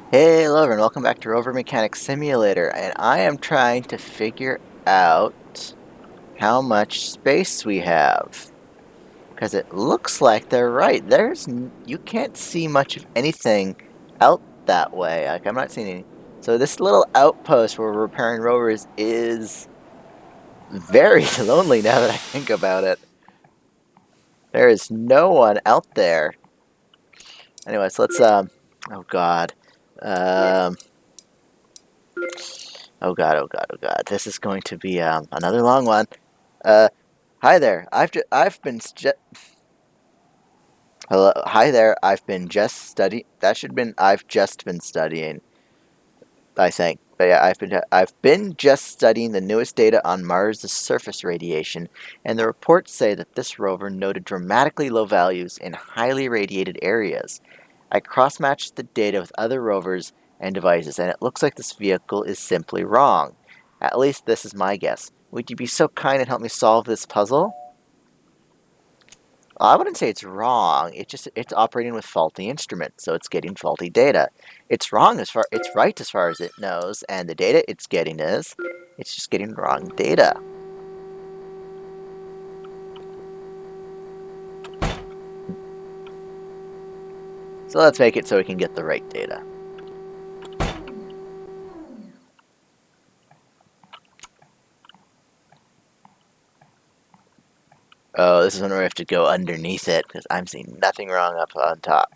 Hey, hello everyone, welcome back to Rover Mechanic Simulator, and I am trying to figure out how much space we have. Because it looks like they're right. You can't see much of anything out that way. Like, I'm not seeing any. So this little outpost where we're repairing rovers is very lonely now that I think about it. There is no one out there. Anyways, let's, oh God. Um, Oh God, oh God, oh God. This is going to be another long one. Uh, Hi there. I've been hello. Hi there. I've been just studying. That should have been I've just been studying, I think. But yeah, I've been just studying the newest data on Mars' surface radiation, and the reports say that this rover noted dramatically low values in highly radiated areas. I cross-matched the data with other rovers and devices, and it looks like this vehicle is simply wrong. At least this is my guess. Would you be so kind and help me solve this puzzle? I wouldn't say it's wrong. It's operating with faulty instruments, so it's getting faulty data. It's right as far as it knows, and the data it's getting it's just getting wrong data. So let's make it so we can get the right data. Oh, this is when we have to go underneath it, because I'm seeing nothing wrong up on top.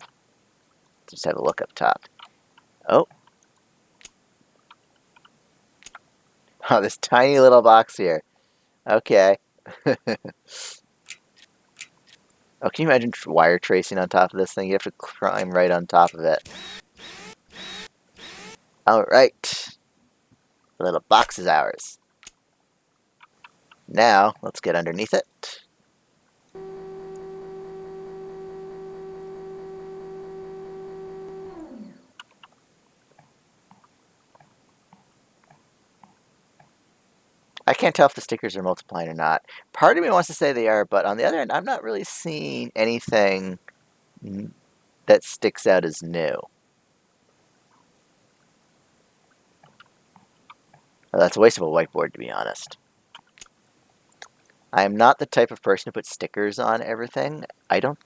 Just have a look up top. Oh, oh, this tiny little box here. Okay. Oh, can you imagine wire tracing on top of this thing? You have to climb right on top of it. Alright. The little box is ours. Now, let's get underneath it. I can't tell if the stickers are multiplying or not. Part of me wants to say they are, but on the other hand, I'm not really seeing anything that sticks out as new. Well, that's a waste of a whiteboard, to be honest. I am not the type of person to put stickers on everything. I don't...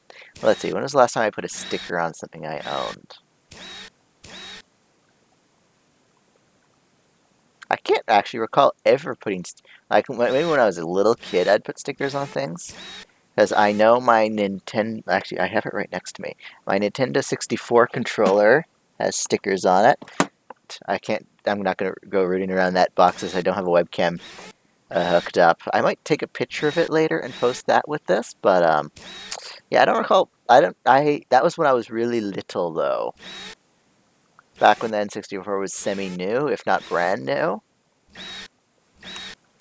Well, let's see. When was the last time I put a sticker on something I owned? I can't actually recall ever putting... Like, maybe when I was a little kid, I'd put stickers on things. Because I know my Nintendo... Actually, I have it right next to me. My Nintendo 64 controller has stickers on it. I can't... I'm not going to go rooting around that box as I don't have a webcam hooked up. I might take a picture of it later and post that with this, but yeah, I don't recall. That was when I was really little though. Back when the N64 was semi-new, if not brand new.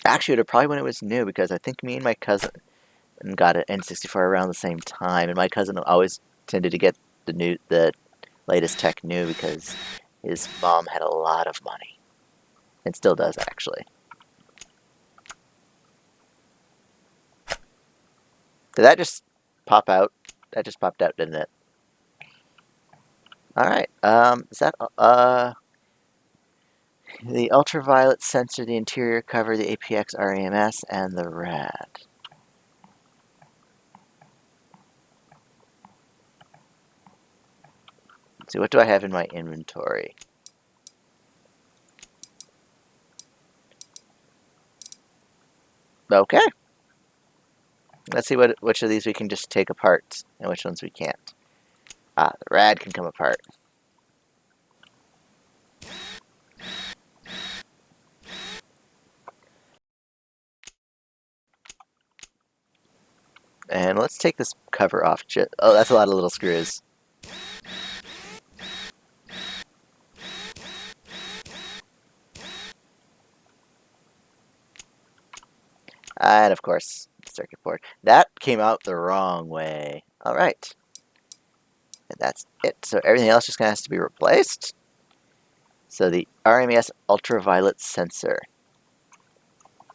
Actually, it probably when it was new because I think me and my cousin got an N64 around the same time, and my cousin always tended to get the latest tech new because his mom had a lot of money, and still does actually. Did that just pop out? That just popped out, didn't it? Alright, is that, the ultraviolet sensor, the interior cover, the APX RAMS, and the rad. Let's see, what do I have in my inventory? Okay. Let's see which of these we can just take apart, and which ones we can't. Ah, the rad can come apart. And let's take this cover off. Oh, that's a lot of little screws. And of course, circuit board. That came out the wrong way. Alright. And that's it. So everything else just kind of has to be replaced. So the RMS ultraviolet sensor.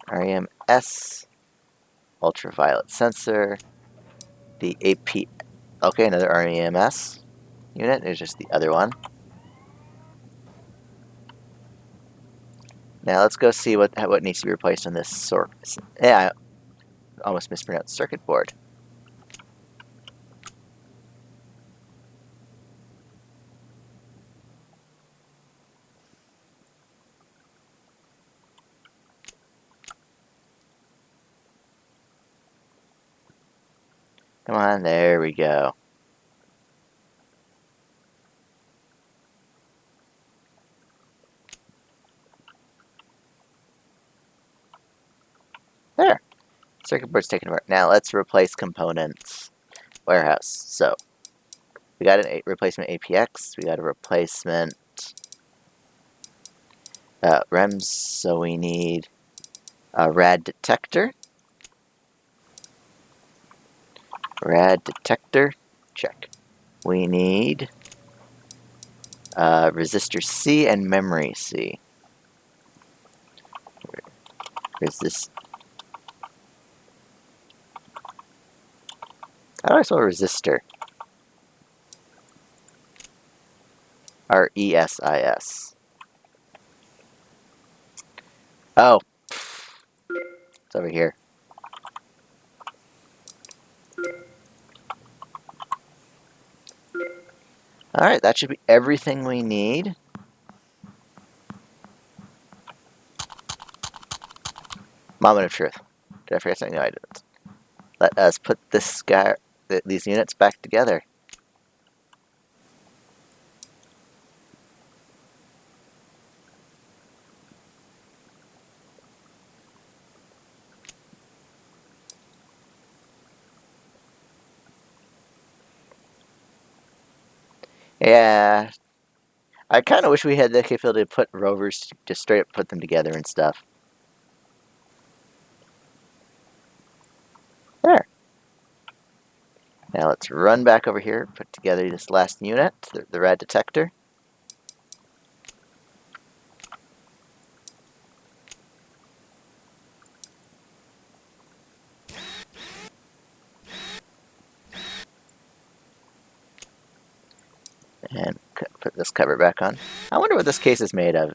RMS ultraviolet sensor. The AP. Okay, another REMS unit. There's just the other one. Now let's go see what needs to be replaced on this I almost mispronounced circuit board. Come on, there we go. There. Circuit board's taken apart. Now let's replace components. Warehouse. So we got a replacement APX. We got a replacement REMS. So we need a rad detector. Rad detector. Check. We need resistor C and memory C. Where's this? How do I spell resistor? R-E-S-I-S. Oh. It's over here. Alright, that should be everything we need. Moment of truth. Did I forget something? No, I didn't. Let us put these units back together. Yeah. I kind of wish we had the capability to put rovers, just straight up put them together and stuff. There. Now let's run back over here, put together this last unit, the rad detector. And put this cover back on. I wonder what this case is made of.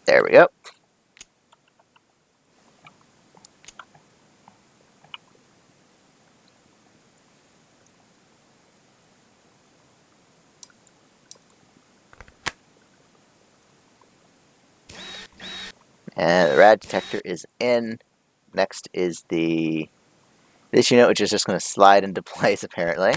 There we go. And the rad detector is in. Next is this unit, which is just going to slide into place, apparently.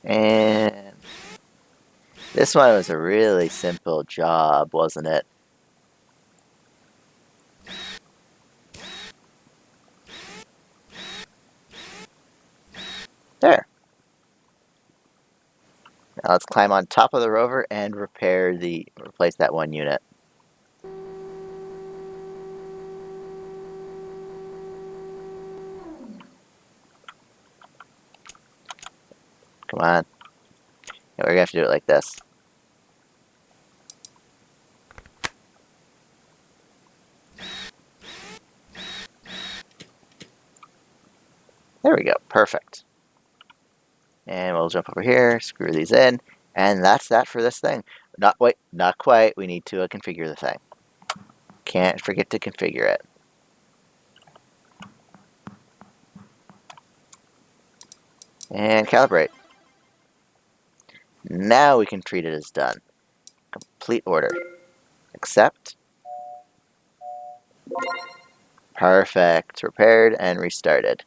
And this one was a really simple job, wasn't it? There. Now let's climb on top of the rover and replace that one unit. Come on. Yeah, we're gonna have to do it like this. There we go. Perfect. And we'll jump over here, screw these in, and that's that for this thing. Not quite. We need to configure the thing. Can't forget to configure it. And calibrate. Now we can treat it as done. Complete order. Accept. Perfect. Repaired and restarted.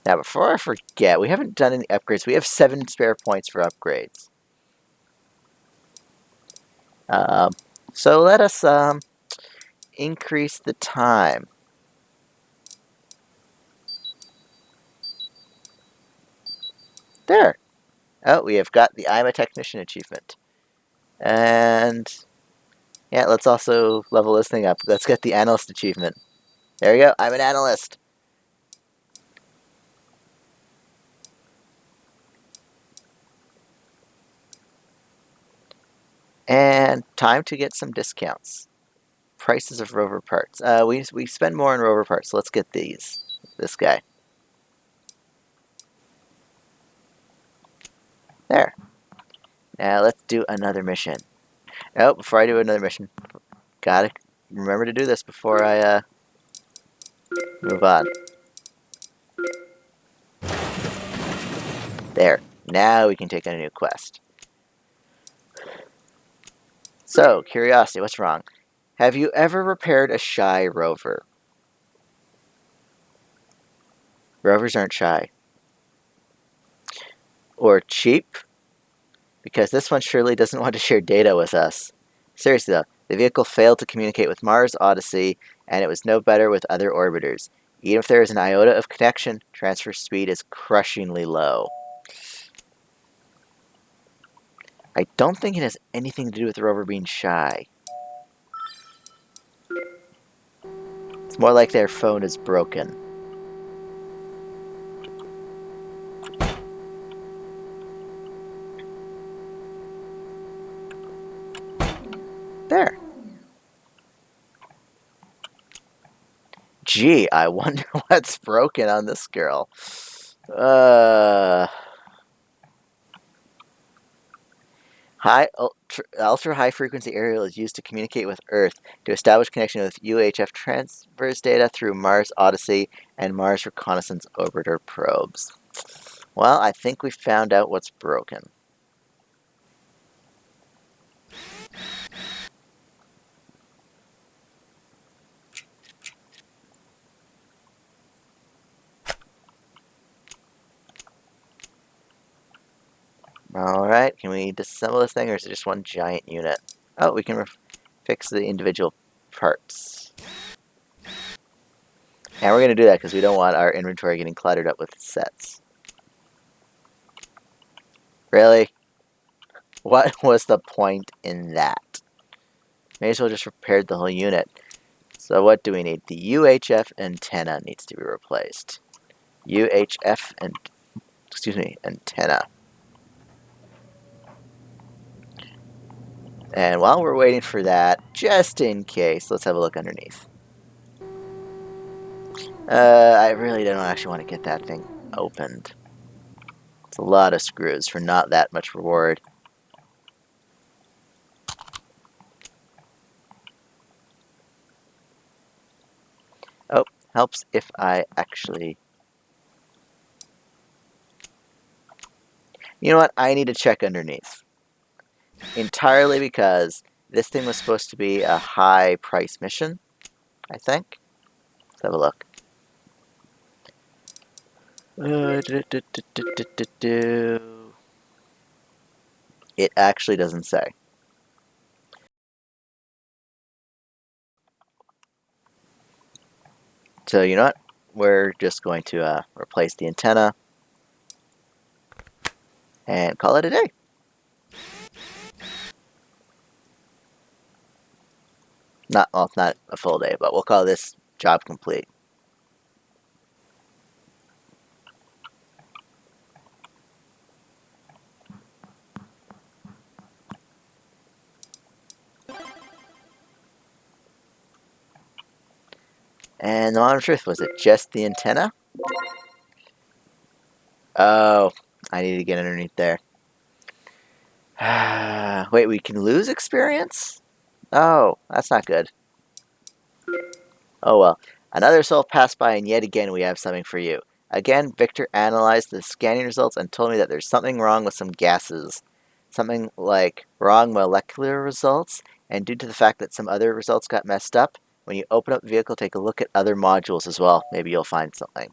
Now, before I forget, we haven't done any upgrades. We have 7 spare points for upgrades. So let us increase the time. There. Oh, we have got the I'm a Technician achievement. And Yeah, let's also level this thing up. Let's get the analyst achievement. There we go. I'm an analyst. And time to get some discounts. Prices of rover parts. We spend more on rover parts, so let's get these. This guy. There. Now let's do another mission. Oh, before I do another mission, gotta remember to do this before I move on. There. Now we can take on a new quest. So, curiosity, what's wrong? Have you ever repaired a shy rover? Rovers aren't shy. Or cheap? Because this one surely doesn't want to share data with us. Seriously though, the vehicle failed to communicate with Mars Odyssey, and it was no better with other orbiters. Even if there is an iota of connection, transfer speed is crushingly low. I don't think it has anything to do with the rover being shy. It's more like their phone is broken. There. Gee, I wonder what's broken on this girl. Ultra high frequency aerial is used to communicate with Earth to establish connection with UHF transfers data through Mars Odyssey and Mars Reconnaissance Orbiter probes. Well, I think we found out what's broken. Alright, can we disassemble this thing, or is it just one giant unit? Oh, we can fix the individual parts. And we're going to do that because we don't want our inventory getting cluttered up with sets. Really? What was the point in that? May as well just repair the whole unit. So what do we need? The UHF antenna needs to be replaced. UHF and antenna. And while we're waiting for that, just in case, let's have a look underneath. I really don't actually want to get that thing opened. It's a lot of screws for not that much reward. Oh, helps if I actually... You know what? I need to check underneath. Entirely because this thing was supposed to be a high price mission, I think. Let's have a look. It actually doesn't say. So you know what? We're just going to replace the antenna and call it a day. Not a full day, but we'll call this job complete. And the honest truth, was it just the antenna? Oh, I need to get underneath there. Wait, we can lose experience? Oh, that's not good. Oh well. Another soul passed by, and yet again we have something for you. Again, Victor analyzed the scanning results and told me that there's something wrong with some gases. Something like wrong molecular results, and due to the fact that some other results got messed up, when you open up the vehicle, take a look at other modules as well. Maybe you'll find something.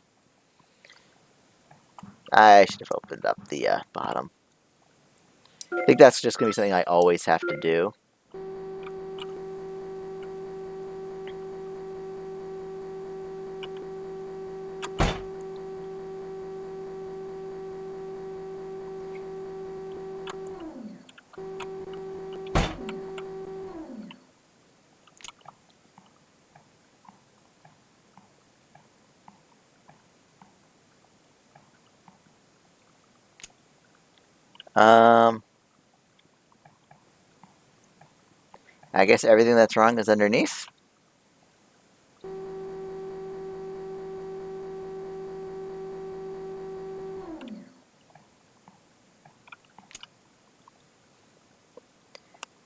I should have opened up the bottom. I think that's just going to be something I always have to do. I guess everything that's wrong is underneath.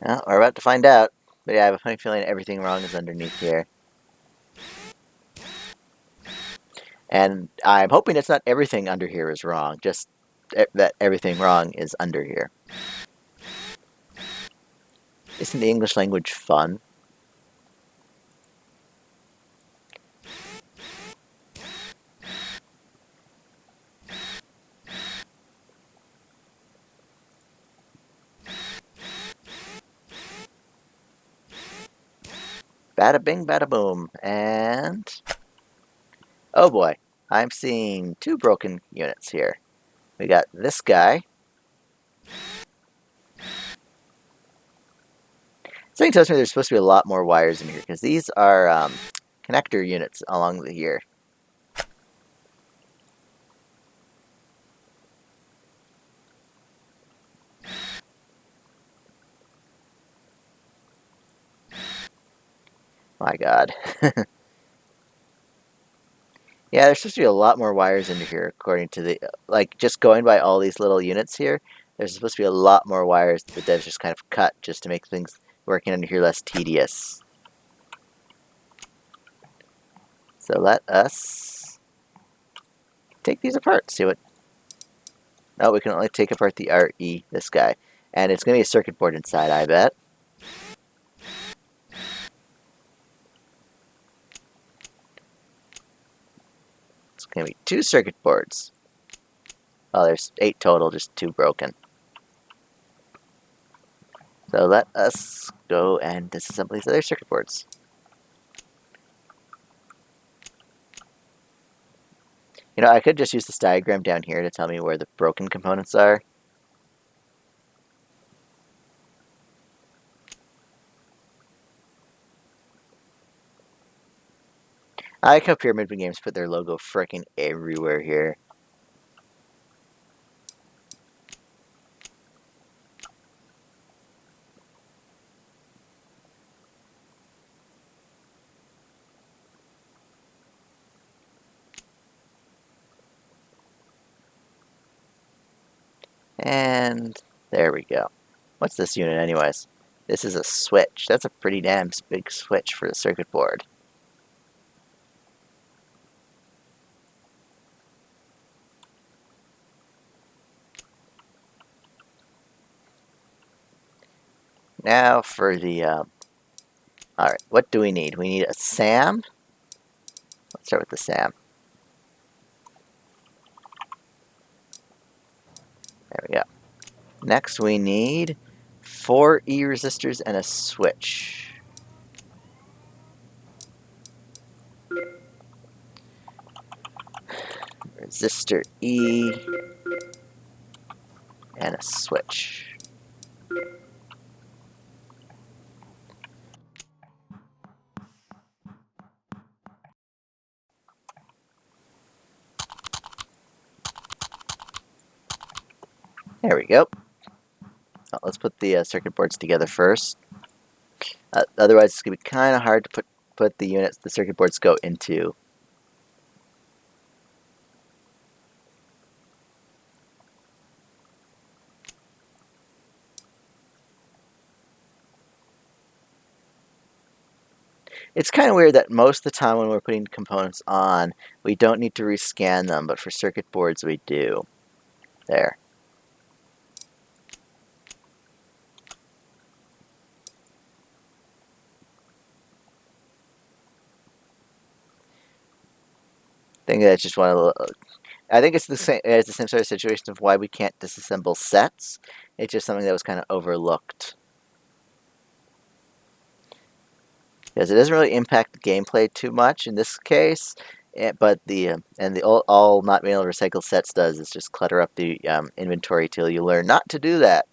Well, we're about to find out. But yeah, I have a funny feeling everything wrong is underneath here. And I'm hoping it's not everything under here is wrong, just that everything wrong is under here. Isn't the English language fun? Bada bing, bada boom. And oh boy, I'm seeing two broken units here. We got this guy. Something tells me there's supposed to be a lot more wires in here because these are connector units along the here. My God. Yeah, there's supposed to be a lot more wires into here, according to the like just going by all these little units here. There's supposed to be a lot more wires that the devs just kind of cut just to make things working under here less tedious. So let us take these apart. See what? Oh, we can only take apart the RE, this guy, and it's gonna be a circuit board inside, I bet. It's gonna be two circuit boards. Oh, there's 8 total, just 2 broken. So let us go and disassemble these other circuit boards. You know, I could just use this diagram down here to tell me where the broken components are. I like how Pyramid Games put their logo frickin' everywhere here. And there we go. What's this unit anyways? This is a switch. That's a pretty damn big switch for the circuit board. Now for the, alright, what do we need? We need a SAM. Let's start with the SAM. There we go. Next we need 4 E resistors and a switch. Resistor E and a switch. There we go. Oh, let's put the circuit boards together first. Otherwise, it's going to be kind of hard to put the units the circuit boards go into. It's kind of weird that most of the time when we're putting components on, we don't need to rescan them, but for circuit boards we do. There. I think that's just one of the. I think it's the same. It's the same sort of situation of why we can't disassemble sets. It's just something that was kind of overlooked. Because it doesn't really impact the gameplay too much in this case, but the all not being able to recycle sets does is just clutter up the inventory till you learn not to do that.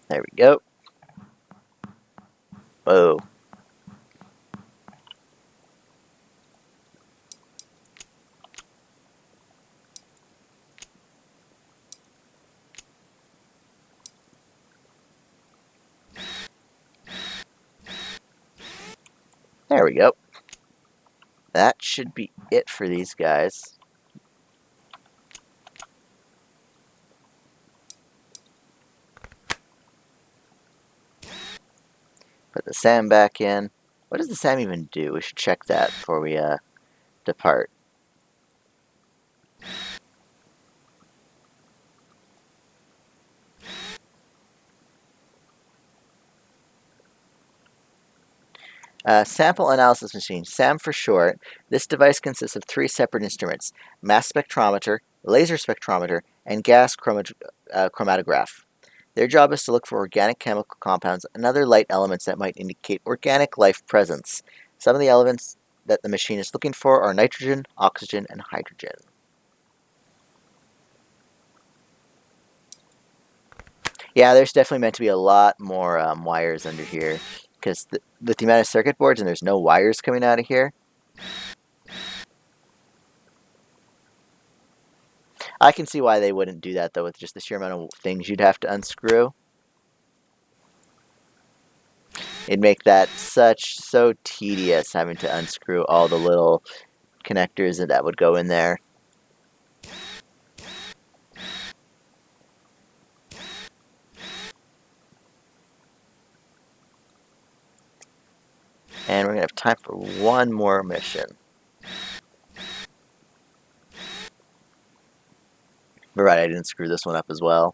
There we go. Whoa. There we go. That should be it for these guys. Put the SAM back in. What does the SAM even do? We should check that before we depart. Sample Analysis Machine, SAM for short. This device consists of 3 separate instruments: mass spectrometer, laser spectrometer, and gas chromatograph. Their job is to look for organic chemical compounds and other light elements that might indicate organic life presence. Some of the elements that the machine is looking for are nitrogen, oxygen, and hydrogen. Yeah, there's definitely meant to be a lot more wires under here, because with the amount of circuit boards and there's no wires coming out of here. I can see why they wouldn't do that, though, with just the sheer amount of things you'd have to unscrew. It'd make that so tedious having to unscrew all the little connectors that would go in there. And we're going to have time for one more mission. But right, I didn't screw this one up as well.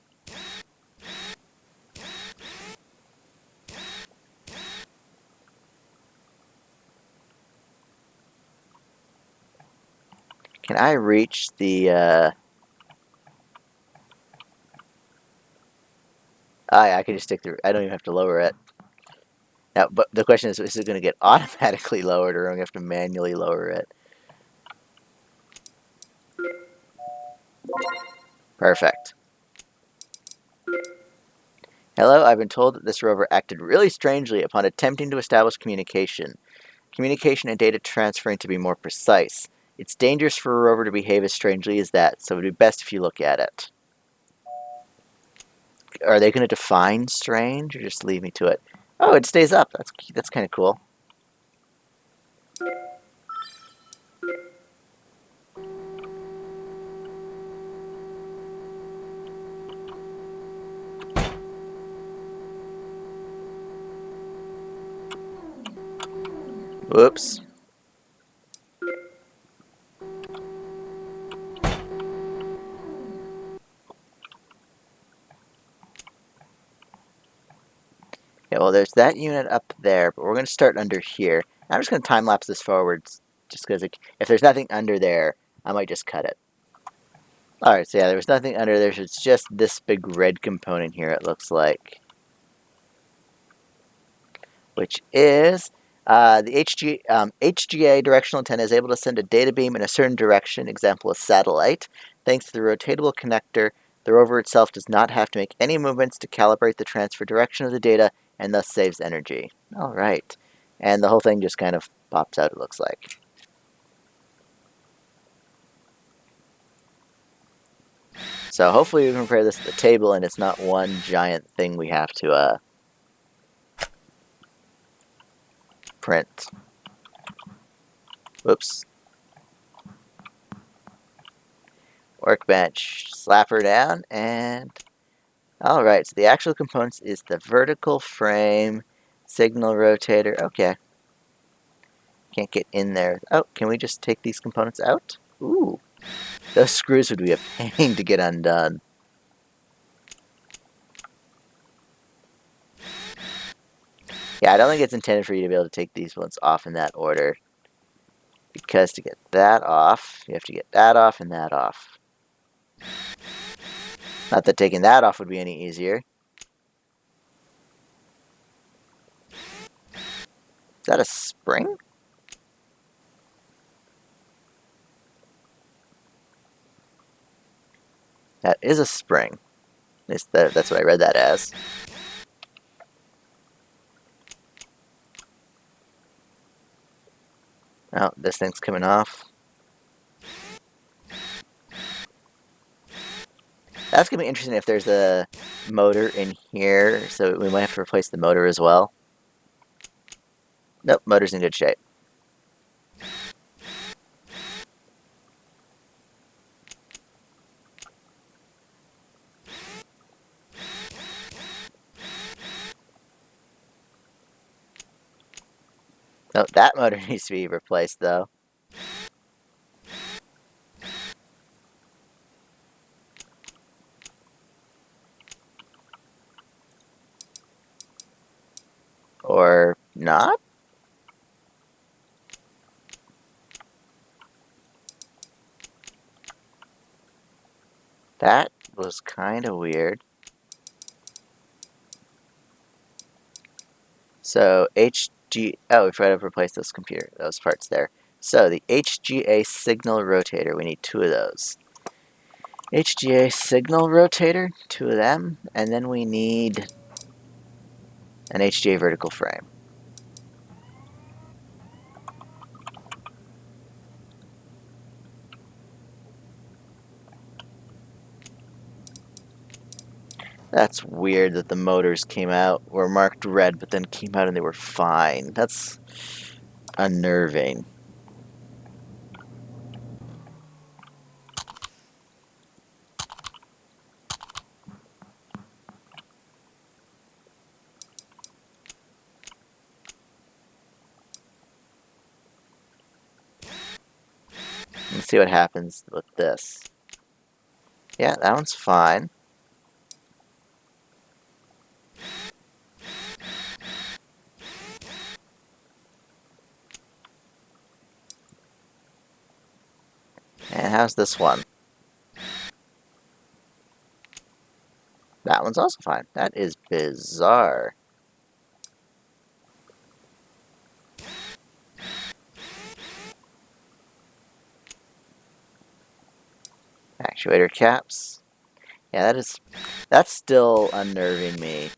Can I reach the... I can just stick through. I don't even have to lower it. Now, but the question is it going to get automatically lowered, or am I going to have to manually lower it? Perfect. Hello, I've been told that this rover acted really strangely upon attempting to establish communication. Communication and data transferring to be more precise. It's dangerous for a rover to behave as strangely as that, so it would be best if you look at it. Are they going to define strange, or just leave me to it? Oh, it stays up. That's kind of cool. Whoops. Okay, well, there's that unit up there, but we're going to start under here. I'm just going to time-lapse this forwards, just because if there's nothing under there, I might just cut it. Alright, so yeah, there was nothing under there, so it's just this big red component here, it looks like. Which is the HGA directional antenna is able to send a data beam in a certain direction, example a satellite. Thanks to the rotatable connector, the rover itself does not have to make any movements to calibrate the transfer direction of the data, and thus saves energy. Alright. And the whole thing just kind of pops out, it looks like. So hopefully we can compare this to the table and it's not one giant thing we have to print. Whoops. Workbench. Slap her down and... Alright, so the actual components is the vertical frame, signal rotator. Okay. Can't get in there. Oh, can we just take these components out? Ooh. Those screws would be a pain to get undone. Yeah, I don't think it's intended for you to be able to take these ones off in that order. Because to get that off, you have to get that off and that off. Not that taking that off would be any easier. Is that a spring? That is a spring. That's what I read that as. Oh, this thing's coming off. That's going to be interesting if there's a motor in here, so we might have to replace the motor as well. Nope, motor's in good shape. No, that motor needs to be replaced, though. Or not? That was kind of weird. So oh, we forgot to replace those parts there. So the HGA signal rotator, we need 2 of those. HGA signal rotator, 2 of them, and then we need an HGA vertical frame. That's weird that the motors were marked red, but then came out and they were fine. That's unnerving. Let's see what happens with this. Yeah, that one's fine. And how's this one? That one's also fine. That is bizarre. Actuator caps. Yeah, that's still unnerving me.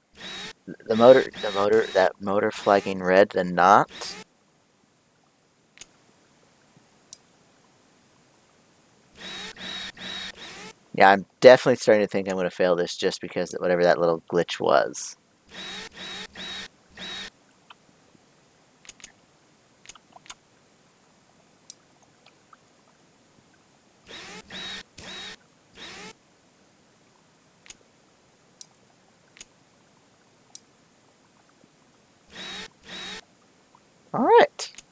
That motor flagging red and not. Yeah, I'm definitely starting to think I'm going to fail this just because of whatever that little glitch was. Alright.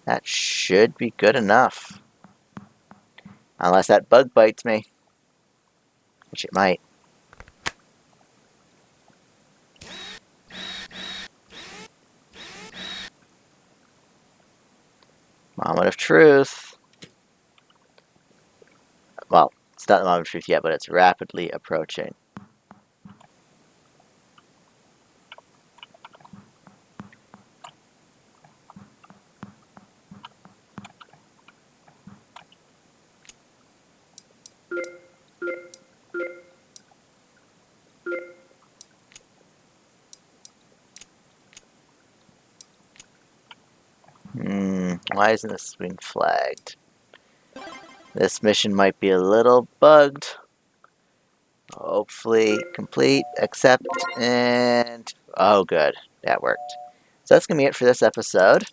That should be good enough. Unless that bug bites me. Which it might. Moment of truth. Well, it's not the moment of truth yet, but it's rapidly approaching. Why isn't this being flagged? This mission might be a little bugged. Hopefully complete, accept, and... oh, good. That worked. So that's going to be it for this episode.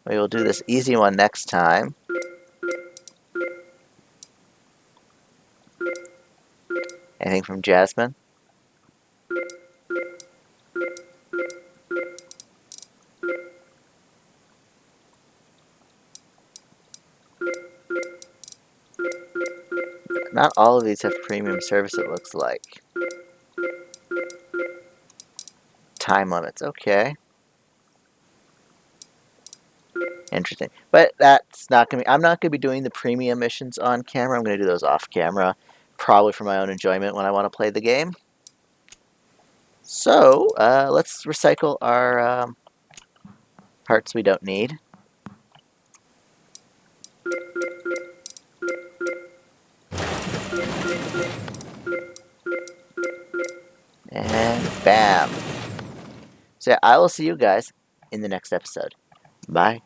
We will do this easy one next time. Anything from Jasmine? Not all of these have premium service, it looks like. Time limits, okay. Interesting. But that's not going to be... I'm not going to be doing the premium missions on camera. I'm going to do those off camera. Probably for my own enjoyment when I want to play the game. So, let's recycle our parts we don't need. And bam. So yeah, I will see you guys in the next episode. Bye.